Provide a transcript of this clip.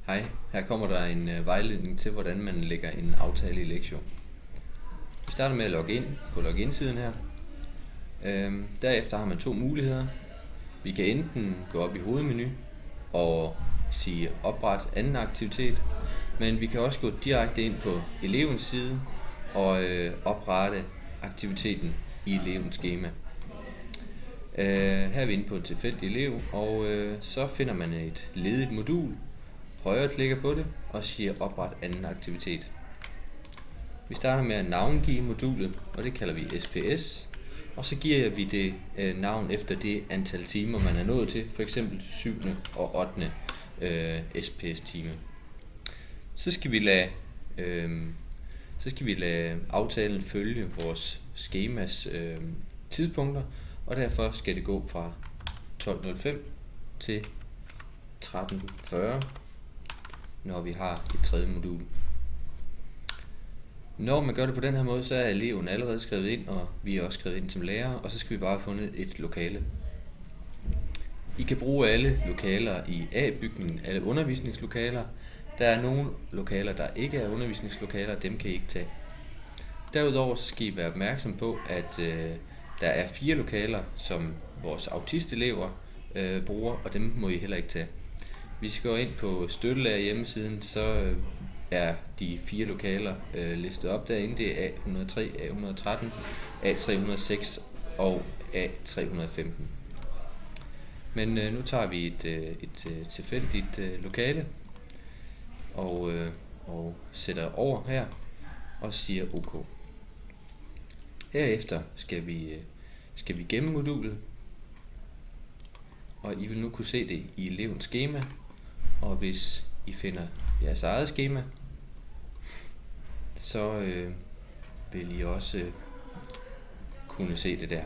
Hej, her kommer der en vejledning til, hvordan man lægger en aftale i Lexio. Vi starter med at logge ind på login-siden her. Derefter har man to muligheder. Vi kan enten gå op i hovedmenu og sige opret anden aktivitet, men vi kan også gå direkte ind på elevens side og oprette aktiviteten i elevens skema. Her er vi inde på en tilfældig elev, og så finder man et ledigt modul. Højre klikker på det og siger opret anden aktivitet. Vi starter med at navngive modulet, og det kalder vi SPS. Og så giver vi det navn efter det antal timer, man er nået til, f.eks. 7. og 8. SPS-time. Så skal vi lade aftalen følge vores skemas tidspunkter, og derfor skal det gå fra 12.05 til 13.40, når vi har et tredje modul. Når man gør det på den her måde, så er eleven allerede skrevet ind, og vi er også skrevet ind som lærer, og så skal vi bare have fundet et lokale. I kan bruge alle lokaler i A-bygningen, alle undervisningslokaler. Der er nogle lokaler, der ikke er undervisningslokaler, dem kan I ikke tage. Derudover så skal I være opmærksom på, at der er 4 lokaler, som vores autistelever bruger, og dem må I heller ikke tage. Hvis I går ind på støttelærer hjemmesiden, så er de 4 lokaler listet op derinde. Det er A103, A113, A306 og A315. Men nu tager vi et tilfældigt lokale og sætter over her og siger OK. Herefter skal vi gemme modulet, og I vil nu kunne se det i elevens skema, og hvis I finder jeres eget skema, så vil I også kunne se det der.